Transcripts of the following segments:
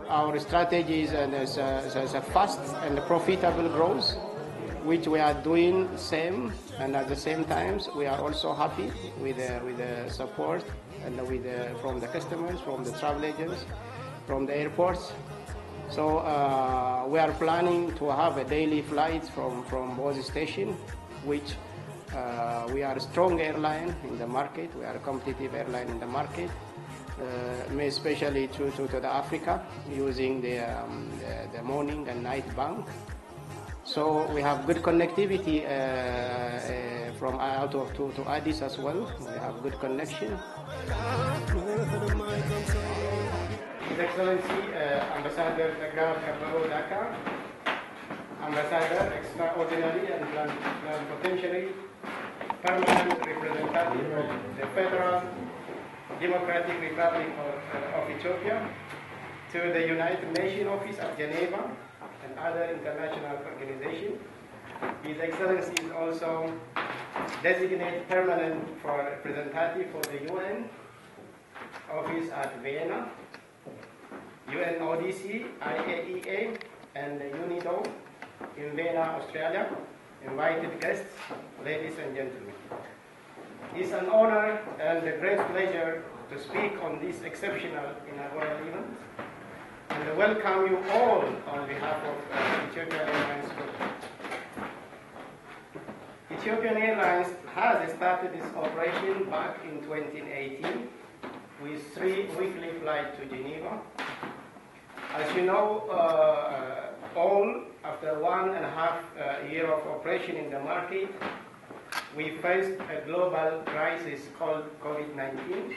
Our strategy is a fast and profitable growth, which we are doing same, and at the same time we are also happy with the support and from the customers, from the travel agents, from the airports. So we are planning to have a daily flights from both stations, which we are a strong airline in the market. We are a competitive airline in the market, especially to the Africa, using the morning and night bank. So we have good connectivity from out to Addis as well. We have good connection. His Excellency Ambassador Dakar, Ambassador Extraordinary and Plenipotentiary, Permanent Representative of the Federal Democratic Republic of Ethiopia to the United Nations Office at Geneva and other international organizations. His Excellency is also designated permanent representative for the UN Office at Vienna, UNODC, IAEA, and UNIDO in Vienna, Australia. Invited guests, ladies and gentlemen. It's an honor and a great pleasure to speak on this exceptional inaugural event, and I welcome you all on behalf of Ethiopian Airlines Group. Ethiopian Airlines has started its operation back in 2018 with 3 weekly flights to Geneva. As you know, all after 1.5 years of operation in the market, we faced a global crisis called COVID-19,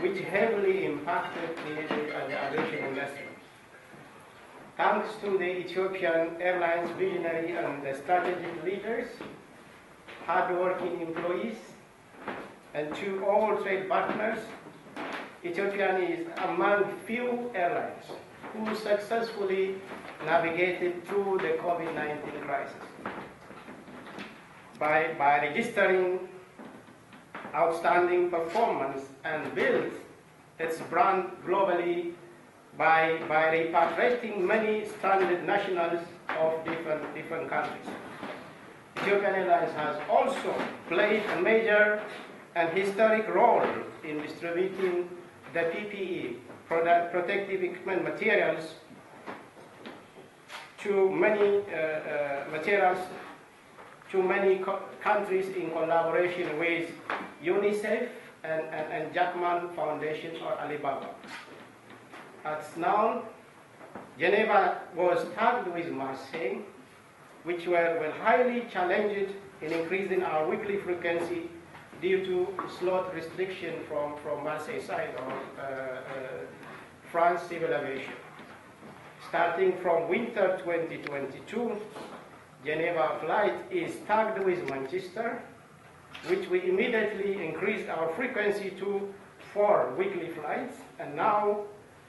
which heavily impacted the aviation industry. Thanks to the Ethiopian Airlines visionary and the strategic leaders, hard-working employees, and to all trade partners, Ethiopian is among few airlines who successfully navigated through the COVID-19 crisis by registering outstanding performance and built its brand globally by repatriating many stranded nationals of different countries. Ethiopian Airlines has also played a major and historic role in distributing the PPE, protective equipment materials, to many countries in collaboration with UNICEF and Jackman Foundation or Alibaba. As known, Geneva was tagged with Marseille, which were highly challenged in increasing our weekly frequency due to slot restriction from Marseille side of France Civil Aviation. Starting from winter 2022, Geneva flight is tagged with Manchester, which we immediately increased our frequency to 4 weekly flights, and now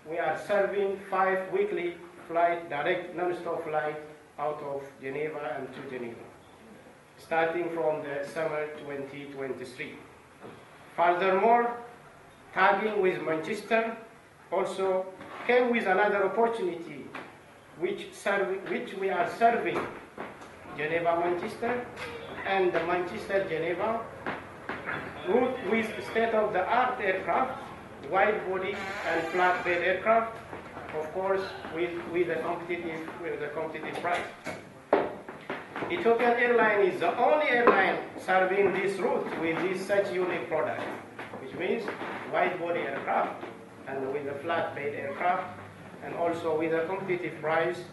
we are serving 5 weekly flight, direct non-stop flight out of Geneva and to Geneva, starting from the summer 2023. Furthermore, tagging with Manchester also came with another opportunity, which we are serving Geneva-Manchester and the Manchester-Geneva route with state-of-the-art aircraft, wide-body and flatbed aircraft, of course, with a competitive price. Ethiopian Airlines is the only airline serving this route with such unique product, which means wide-body aircraft and with a flatbed aircraft, and also with a competitive price,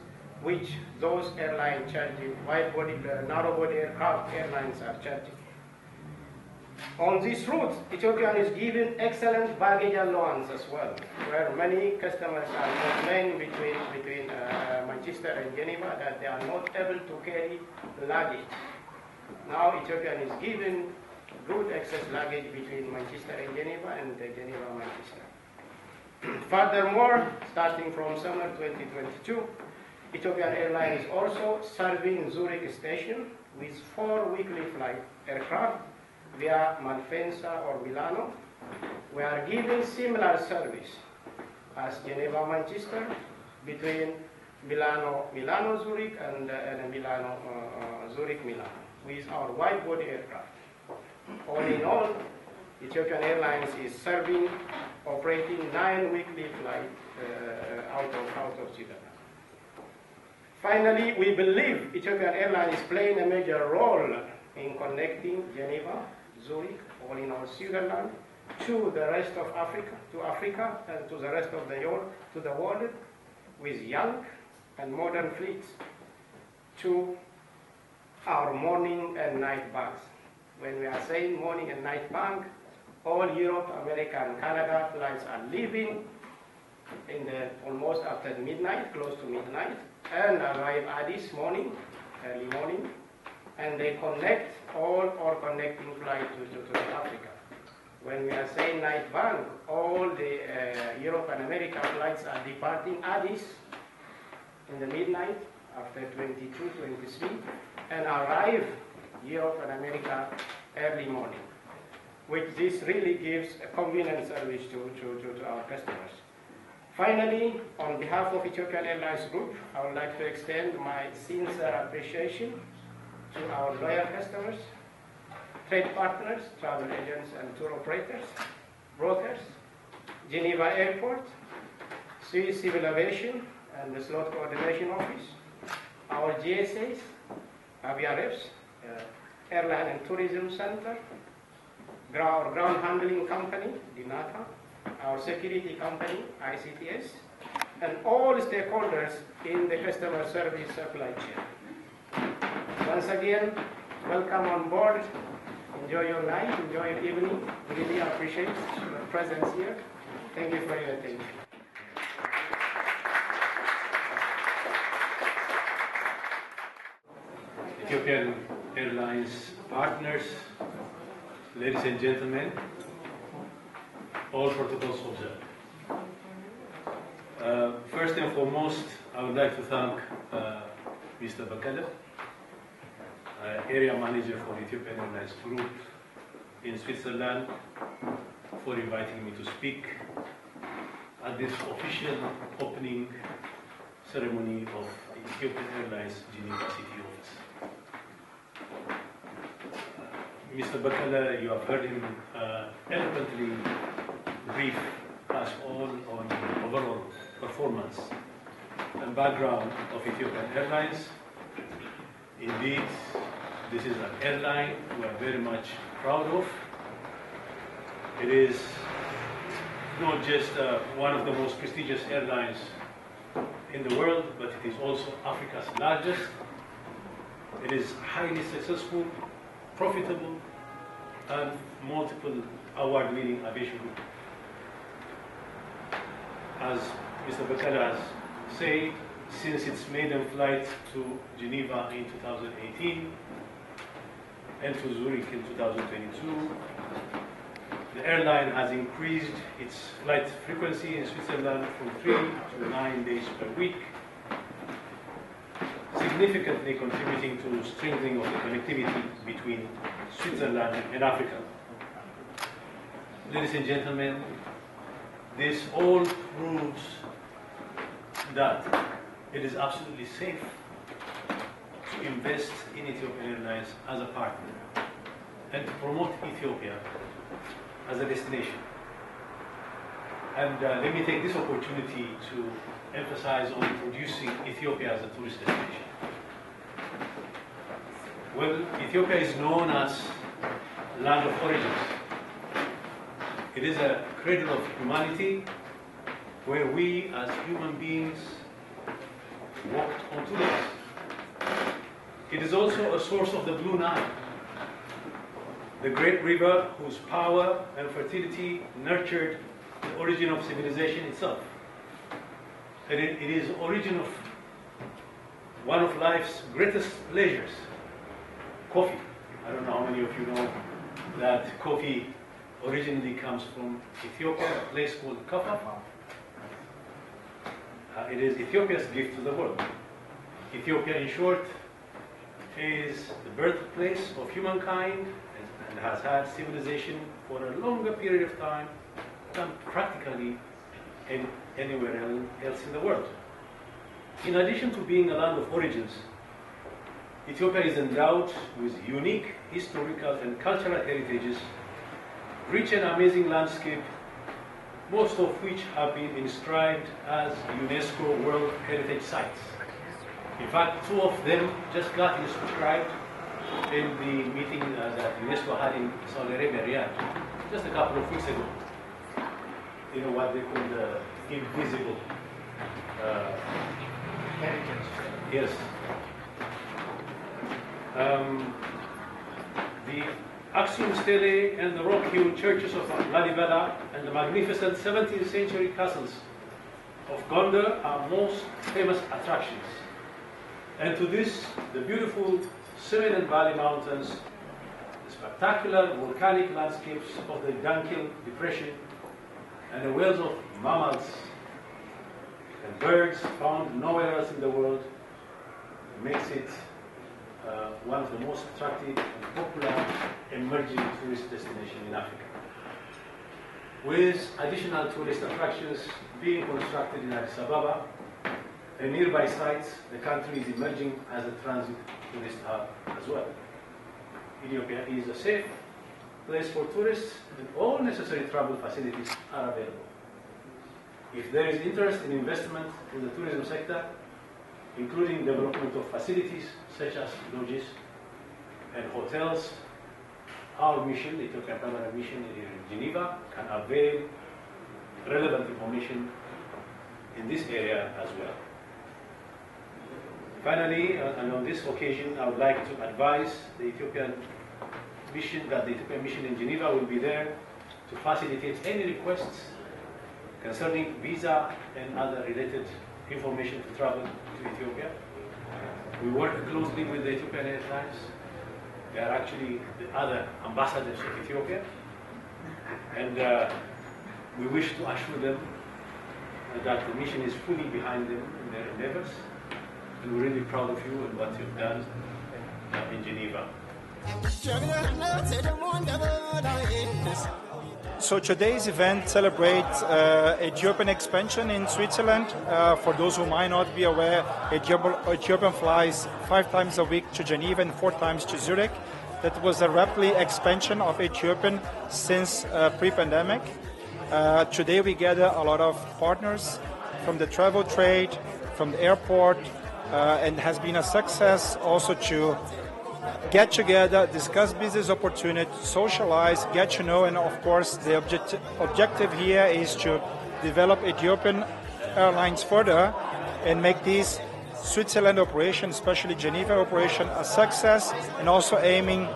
which those airlines charging wide-body, narrow-body aircraft airlines are charging. On this route, Ethiopian is giving excellent baggage allowance as well, where many customers are complaining between Manchester and Geneva that they are not able to carry luggage. Now Ethiopian is giving good excess luggage between Manchester and Geneva and Geneva-Manchester. Furthermore, starting from summer 2022, Ethiopian Airlines is also serving Zurich station with 4 weekly flight aircraft via Malpensa or Milano. We are giving similar service as Geneva, Manchester, between Milano, Zurich, and Milano, Zurich, Milano, with our wide-body aircraft. All in all, Ethiopian Airlines is operating 9 weekly flights out of Switzerland. Finally, we believe Ethiopian Airlines is playing a major role in connecting Geneva, Zurich, all in all Switzerland, to the rest of Africa, and to the rest of the world, with young and modern fleets, to our morning and night banks. When we are saying morning and night bank, all Europe, America, and Canada flights are leaving in almost after midnight, close to midnight, and arrive Addis morning, early morning, and they connect all our connecting flights to Africa. When we are saying night bank, all the Europe and America flights are departing Addis in the midnight after 22, 23, and arrive Europe and America early morning, which this really gives a convenient service to our customers. Finally, on behalf of Ethiopian Airlines Group, I would like to extend my sincere appreciation to our loyal customers, trade partners, travel agents and tour operators, brokers, Geneva Airport, Swiss Civil Aviation and the Slot Coordination Office, our GSAs, AVRFs, Airline and Tourism Center, our ground handling company, DINATA, our security company, ICTS, and all stakeholders in the customer service supply chain. Once again, welcome on board. Enjoy your night, enjoy your evening. We really appreciate your presence here. Thank you for your attention. Ethiopian Airlines partners, ladies and gentlemen, all protocols observed. First and foremost, I would like to thank Mr. Bakala, area manager for Ethiopian Airlines Group in Switzerland, for inviting me to speak at this official opening ceremony of Ethiopian Airlines Geneva City Office. Mr. Bakala, you have heard him eloquently brief us all on the overall performance and background of Ethiopian Airlines. Indeed, this is an airline we are very much proud of. It is not just one of the most prestigious airlines in the world, but it is also Africa's largest. It is highly successful, profitable, and multiple award-winning aviation group. As Mr. Bakala has said, since its maiden flight to Geneva in 2018 and to Zurich in 2022, the airline has increased its flight frequency in Switzerland from 3 to 9 days per week, significantly contributing to strengthening of the connectivity between Switzerland and Africa. Ladies and gentlemen, this all proves that it is absolutely safe to invest in Ethiopian Airlines as a partner and to promote Ethiopia as a destination. And let me take this opportunity to emphasize on introducing Ethiopia as a tourist destination. Well, Ethiopia is known as land of origins. It is a cradle of humanity where we as human beings walked on two legs. It is also a source of the Blue Nile, the great river whose power and fertility nurtured the origin of civilization itself. It is the origin of one of life's greatest pleasures, coffee. I don't know how many of you know that coffee originally comes from Ethiopia, a place called Kaffa. It is Ethiopia's gift to the world. Ethiopia, in short, is the birthplace of humankind and has had civilization for a longer period of time than practically anywhere else in the world. In addition to being a land of origins, Ethiopia is endowed with unique historical and cultural heritages, rich and amazing landscape, most of which have been inscribed as UNESCO World Heritage Sites. In fact, 2 of them just got inscribed in the meeting that UNESCO had in Saudi Arabia, Riyadh, just a couple of weeks ago. You know what they call the invisible heritage. Yes. The Aksum Stele and the rock-hewn churches of Lalibela and the magnificent 17th century castles of Gondar are most famous attractions. And to this, the beautiful Seven and Valley Mountains, the spectacular volcanic landscapes of the Dankil Depression, and the whales of mammals and birds found nowhere else in the world makes it one of the most attractive and popular emerging tourist destinations in Africa. With additional tourist attractions being constructed in Addis Ababa and nearby sites, the country is emerging as a transit tourist hub as well. Ethiopia is a safe place for tourists and all necessary travel facilities are available. If there is interest in investment in the tourism sector, including development of facilities such as lodges and hotels, our mission, the Ethiopian Permanent Mission in Geneva, can avail relevant information in this area as well. Finally, and on this occasion, I would like to advise the Ethiopian mission that the Ethiopian mission in Geneva will be there to facilitate any requests concerning visa and other related information to travel to Ethiopia. We work closely with the Ethiopian Airlines. They are actually the other ambassadors of Ethiopia. And we wish to assure them that the mission is fully behind them in their endeavors. And we're really proud of you and what you've done in Geneva. So today's event celebrates Ethiopian expansion in Switzerland. For those who might not be aware, Ethiopian flies 5 times a week to Geneva and 4 times to Zurich. That was a rapid expansion of Ethiopian since pre-pandemic. Today we gather a lot of partners from the travel trade, from the airport, and has been a success also to get together, discuss business opportunities, socialize, get to know, and of course the objective here is to develop Ethiopian Airlines further and make this Switzerland operation, especially Geneva operation, a success, and also aiming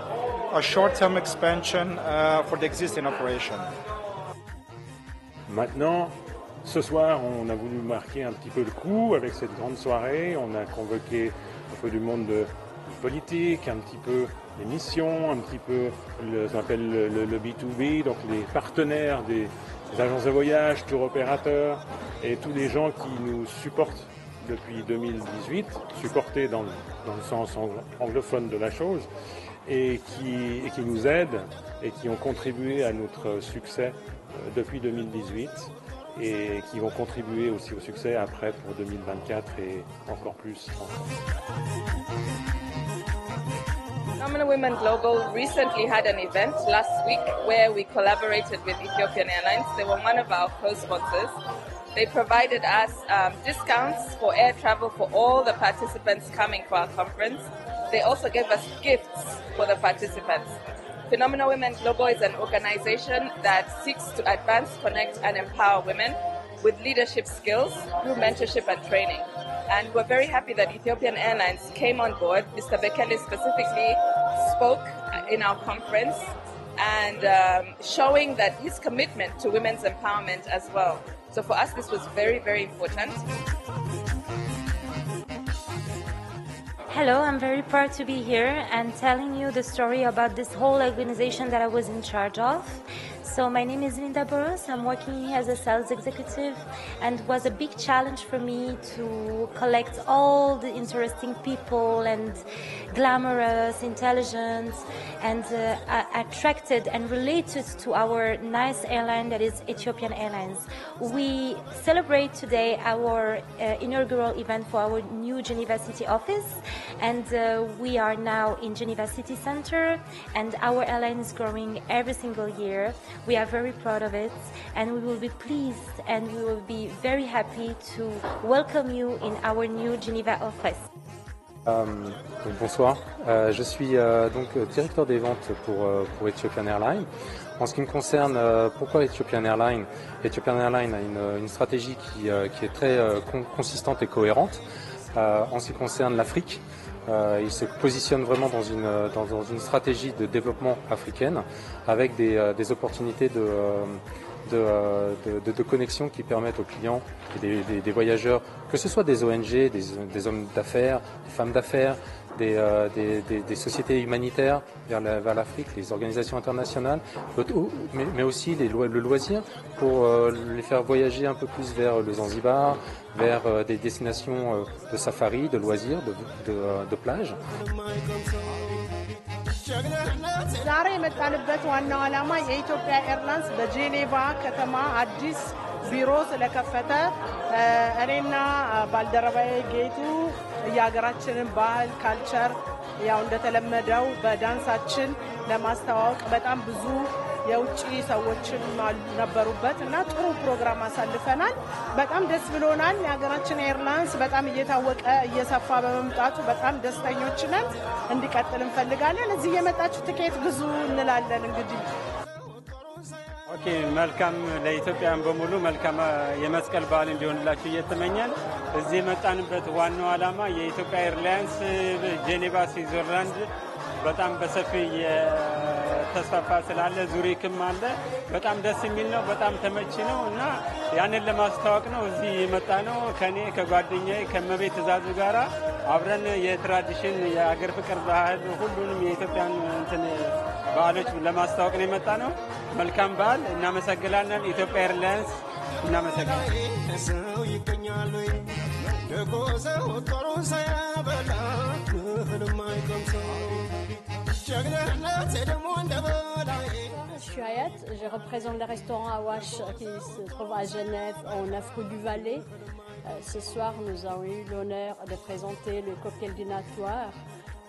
a short-term expansion for the existing operation. Maintenant, ce soir, on a voulu marquer un petit peu le coup avec cette grande soirée. On a convoqué un peu du monde politique, un petit peu les missions, un petit peu ce qu'on appelle le B2B, donc les partenaires des agences de voyage, tour opérateurs et tous les gens qui nous supportent depuis 2018, supportés dans le sens anglophone de la chose, et qui nous aident et qui ont contribué à notre succès depuis 2018 et qui vont contribuer aussi au succès après pour 2024 et encore plus en France. Phenomenal Women Global recently had an event last week where we collaborated with Ethiopian Airlines. They were one of our co-sponsors. They provided us discounts for air travel for all the participants coming to our conference. They also gave us gifts for the participants. Phenomenal Women Global is an organization that seeks to advance, connect, and empower women with leadership skills through mentorship and training. And we're very happy that Ethiopian Airlines came on board. Mr. Bekele specifically spoke in our conference and showing that his commitment to women's empowerment as well. So for us, this was very, very important. Hello, I'm very proud to be here and telling you the story about this whole organization that I was in charge of. So my name is Linda Boros. I'm working here as a sales executive, and it was a big challenge for me to collect all the interesting people and glamorous, intelligent, and attracted and related to our nice airline that is Ethiopian Airlines. We celebrate today our inaugural event for our new Geneva City office, and we are now in Geneva City Center, and our airline is growing every single year. We are very proud of it, and we will be pleased and we will be very happy to welcome you in our new Geneva office. Bonsoir, je suis donc directeur des ventes pour Ethiopian Airlines. En ce qui me concerne, pourquoi Ethiopian Airlines? Ethiopian Airlines a une stratégie qui est très consistante et cohérente. En ce qui concerne l'Afrique, il se positionne vraiment dans une stratégie de développement africaine avec des opportunités de connexion qui permettent aux clients et des voyageurs, que ce soit des ONG, des hommes d'affaires, des femmes d'affaires, des sociétés humanitaires vers l'Afrique, les organisations internationales, mais aussi le loisir pour les faire voyager un peu plus vers le Zanzibar, vers des destinations de safari, de loisirs, de plage. ዛሬ የመጣንበት ዋናው ዓላማ የኢትዮጵያ ኤርላይንስ በጄኔቫ ከተማ አዲስ ቢሮ ስለከፈተ እኔና ባልደረባዬ ጌቱ የሀገራችንን ባህል ካልቸር ያው እንደተለመደው በዳንሳችን ለማስተዋወቅ በጣም ብዙ የውጪ ሰዎችን ነበሩበት እና ጥሩ ፕሮግራም አሳልፈናል። በጣም ደስ ብሎናል። የሀገራችን ኤርላይንስ በጣም እየታወቀ እየሰፋ በመምጣቱ በጣም ደስተኞች ነን። እንዲቀጥል እንፈልጋለን። እዚህ የመጣችሁ ትኬት ግዙ እንላለን። እንግዲህ ኦኬ፣ መልካም ለኢትዮጵያን በሙሉ መልካም የመስቀል በዓል እንዲሆንላችሁ እየተመኘን እዚህ የመጣንበት ዋናው ዓላማ የኢትዮጵያ ኤርላይንስ ጄኔቫ ስዊዘርላንድ በጣም በሰፊ የተስፋፋ ስላለ ዙሪክም አለ። በጣም ደስ የሚል ነው። በጣም ተመቺ ነው እና ያንን ለማስተዋወቅ ነው እዚህ የመጣ ነው። ከኔ ከጓደኛዬ ከመቤት ትእዛዙ ጋራ አብረን የትራዲሽን የአገር ፍቅር ባህል ሁሉንም የኢትዮጵያን ባህሎች ለማስተዋወቅ ነው የመጣ ነው። መልካም በዓል። እናመሰግናለን። ኢትዮጵያ ኤርላይንስ እናመሰግናለን። Je suis Ayat, je représente le restaurant Awash qui se trouve à Genève, en Afrique du Valais. Ce soir, nous avons eu l'honneur de présenter le cocktail dînatoire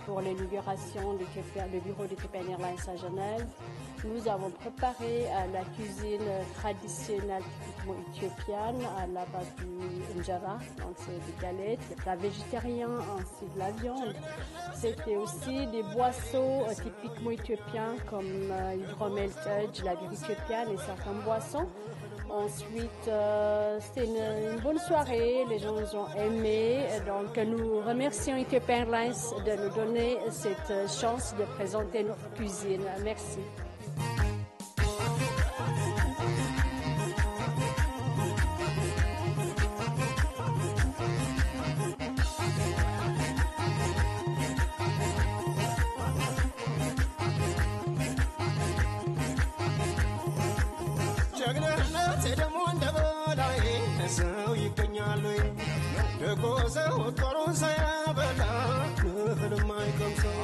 pour l'inauguration du bureau d'Ethiopian Airlines à Genève. Nous avons préparé la cuisine traditionnelle typiquement éthiopienne à la base du injera, donc c'est des galettes, des plats végétariens ainsi de la viande. C'était aussi des boissons typiquement éthiopiens comme hydromeltage, la bière éthiopienne et certaines boissons. Ensuite, c'était une bonne soirée, les gens nous ont aimés. Donc, nous remercions Ethiopian Airlines de nous donner cette chance de présenter notre cuisine. Merci. ሰው ይገኛል ደጎዘው ጦሩን ሳያበላ ህልም አይቀምሰው